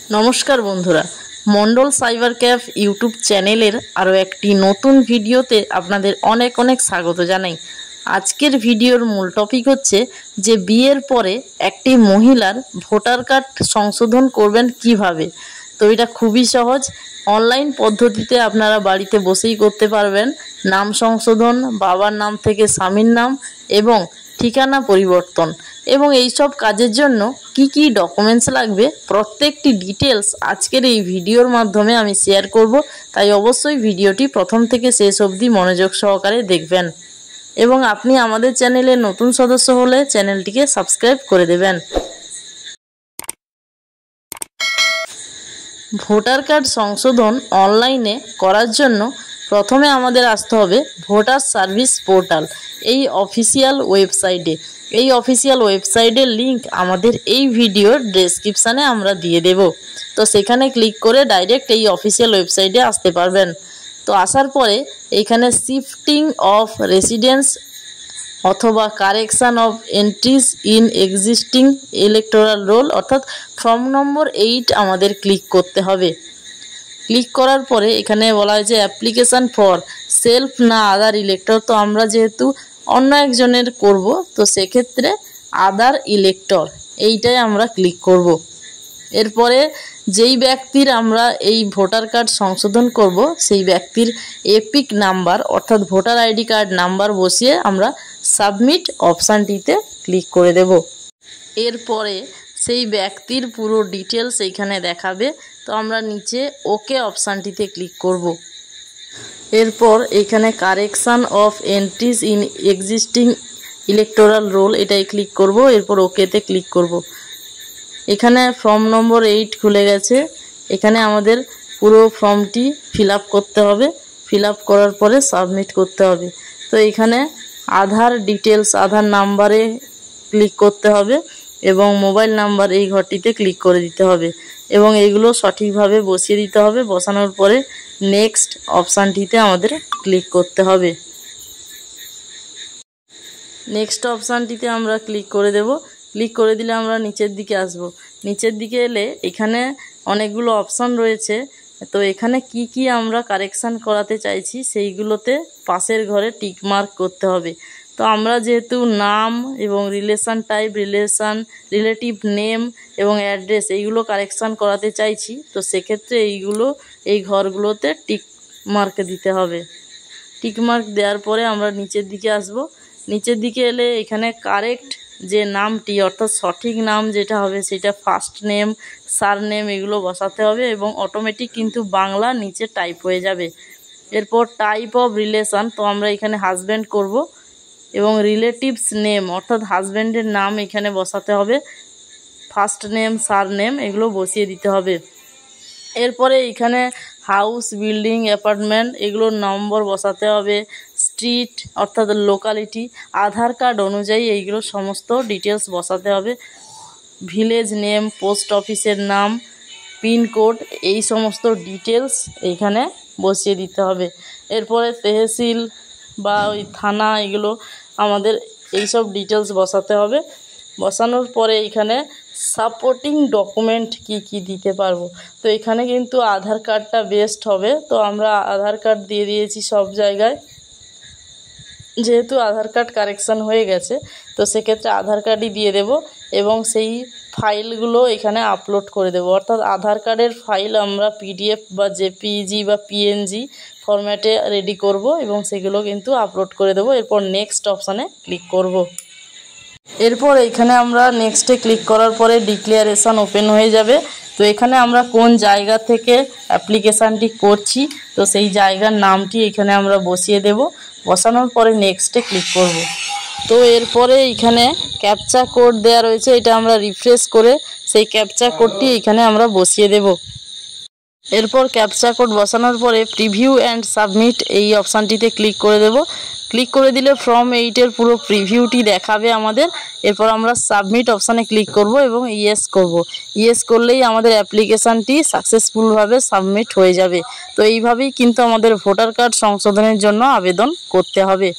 নমস্কার বন্ধুরা, Mondal cyber cafe YouTube চ্যানেলের আরও একটি নতুন ভিডিওতে আপনাদের অনেক অনেক স্বাগত জানাই। আজকের ভিডিওর মূল টপিক হচ্ছে যে বিয়ের পরে একটি মহিলার ভোটার কার্ড সংশোধন করবেন কিভাবে। তো এটা খুবই সহজ, অনলাইন পদ্ধতিতে আপনারা বাড়িতে বসেই করতে পারবেন। নাম সংশোধন, বাবার নাম থেকে স্বামীর নাম এবং ঠিকানা পরিবর্তন এবং এই সব কাজের জন্য কি কি ডকুমেন্টস লাগবে প্রত্যেকটি ডিটেলস আজকের এই ভিডিওর মাধ্যমে আমি শেয়ার করব। তাই অবশ্যই ভিডিওটি প্রথম থেকে শেষ অবধি মনোযোগ সহকারে দেখবেন এবং আপনি আমাদের চ্যানেলের নতুন সদস্য হলে চ্যানেলটিকে সাবস্ক্রাইব করে দেবেন। ভোটার কার্ড সংশোধন অনলাইনে করার জন্য প্রথমে আমাদের আসতে হবে ভোটার সার্ভিস পোর্টাল, এই অফিসিয়াল ওয়েবসাইটে। এই অফিসিয়াল ওয়েবসাইটের লিংক আমাদের এই ভিডিওর ডেসক্রিপশানে আমরা দিয়ে দেব। তো সেখানে ক্লিক করে ডাইরেক্ট এই অফিসিয়াল ওয়েবসাইটে আসতে পারবেন। তো আসার পরে এইখানে শিফটিং অফ রেসিডেন্স অথবা correction of entries in existing electoral role অর্থাৎ ফর্ম নম্বর 8 আমাদের ক্লিক করতে হবে। ক্লিক করার পরে এখানে বলা হয়েছে অ্যাপ্লিকেশান ফর সেলফ না আদার ইলেক্টর। তো আমরা যেহেতু অন্য একজনের করব, তো সেক্ষেত্রে আদার ইলেক্টর এইটাই আমরা ক্লিক করব। এরপরে যেই ব্যক্তির আমরা এই ভোটার কার্ড সংশোধন করব সেই ব্যক্তির এপিক নাম্বার অর্থাৎ ভোটার আইডি কার্ড নাম্বার বসিয়ে আমরা সাবমিট অপশানটিতে ক্লিক করে দেব। এরপরে সেই ব্যক্তির পুরো ডিটেলস এইখানে দেখাবে। তো আমরা নিচে ওকে অপশানটিতে ক্লিক করব। এরপর এখানে correction of entries in existing electoral role এটাই ক্লিক করব। এরপর ওকেতে ক্লিক করব। এখানে ফর্ম নম্বর 8 খুলে গেছে। এখানে আমাদের পুরো ফর্মটি ফিল আপ করতে হবে। ফিল আপ করার পরে সাবমিট করতে হবে। তো এখানে আধার ডিটেলস, আধার নাম্বারে ক্লিক করতে হবে এবং মোবাইল নাম্বার এই ঘরটিতে ক্লিক করে দিতে হবে এবং এইগুলো সঠিকভাবে বসিয়ে দিতে হবে। বসানোর পরে নেক্সট অপশানটিতে আমাদের ক্লিক করতে হবে। নেক্সট অপশানটিতে আমরা ক্লিক করে দেব। ক্লিক করে দিলে আমরা নিচের দিকে আসব। নিচের দিকে এলে এখানে অনেকগুলো অপশান রয়েছে। তো এখানে কি কি আমরা কারেকশান করাতে চাইছি সেইগুলোতে পাশের ঘরে টিক মার্ক করতে হবে। তো আমরা যেহেতু নাম এবং রিলেশান টাইপ, রিলেটিভ নেম এবং অ্যাড্রেস এইগুলো কারেকশান করাতে চাইছি, তো সেক্ষেত্রে এই ঘরগুলোতে টিক মার্ক দিতে হবে। টিক মার্ক দেওয়ার পরে আমরা নিচের দিকে আসব। নিচের দিকে এলে এখানে কারেক্ট যে নামটি অর্থাৎ সঠিক নাম যেটা হবে সেটা ফার্স্ট নেম, সারনেম এগুলো বসাতে হবে এবং অটোমেটিক কিন্তু বাংলা নিচে টাইপ হয়ে যাবে। এরপর টাইপ অফ রিলেশান, তো আমরা এখানে হাজব্যান্ড করব এবং রিলেটিভস নেম অর্থাৎ হাজব্যান্ডের নাম এখানে বসাতে হবে। ফার্স্ট নেম, সারনেম এগুলো বসিয়ে দিতে হবে। এরপরে এখানে হাউস, বিল্ডিং, অ্যাপার্টমেন্ট এগুলোর নম্বর বসাতে হবে। স্ট্রিট অর্থাৎ লোকালিটি, আধার কার্ড অনুযায়ী এইগুলো সমস্ত ডিটেলস বসাতে হবে। ভিলেজ নেম, পোস্ট অফিসের নাম, পিনকোড এই সমস্ত ডিটেলস এইখানে বসিয়ে দিতে হবে। এরপরে তেহসিল বা ওই থানা এগুলো আমাদের এইসব ডিটেলস বসাতে হবে। বসানোর পরে এখানে সাপোর্টিং ডকুমেন্ট কি কি দিতে পারবো। তো এখানে কিন্তু আধার কার্ডটা বেস্ট হবে। তো আমরা আধার কার্ড দিয়ে দিয়েছি সব জায়গায়। যেহেতু আধার কার্ড কারেকশান হয়ে গেছে তো সেক্ষেত্রে আধার কার্ডই দিয়ে দেব এবং সেই ফাইলগুলো এখানে আপলোড করে দেব। অর্থাৎ আধার কার্ডের ফাইল আমরা পিডিএফ বা জেপিইজি বা পিএনজি ফরম্যাটে রেডি করব এবং সেগুলো কিন্তু আপলোড করে দেব। এরপর নেক্সট অপশানে ক্লিক করব। এরপর এখানে আমরা নেক্সটে ক্লিক করার পরে ডিক্লারেশান ওপেন হয়ে যাবে। তো এখানে আমরা কোন জায়গা থেকে অ্যাপ্লিকেশানটি করছি তো সেই জায়গার নামটি এখানে আমরা বসিয়ে দেব। বসানোর পরে নেক্সটে ক্লিক করব। তো এরপরে এখানে ক্যাপচা কোড দেওয়া রয়েছে, এটা আমরা রিফ্রেশ করে সেই ক্যাপচা কোডটি এখানে আমরা বসিয়ে দেব। এরপর ক্যাপচা কোড বসানোর পরে প্রিভিউ অ্যান্ড সাবমিট এই অপশানটিতে ক্লিক করে দেব। ক্লিক করে দিলে ফর্ম 8-এর পুরো প্রিভিউটি দেখাবে আমাদের। এরপর আমরা সাবমিট অপশানে ক্লিক করব এবং ইয়েস করব। ইয়েস করলেই আমাদের অ্যাপ্লিকেশানটি সাকসেসফুলভাবে সাবমিট হয়ে যাবে। তো এইভাবেই কিন্তু আমাদের ভোটার কার্ড সংশোধনের জন্য আবেদন করতে হবে।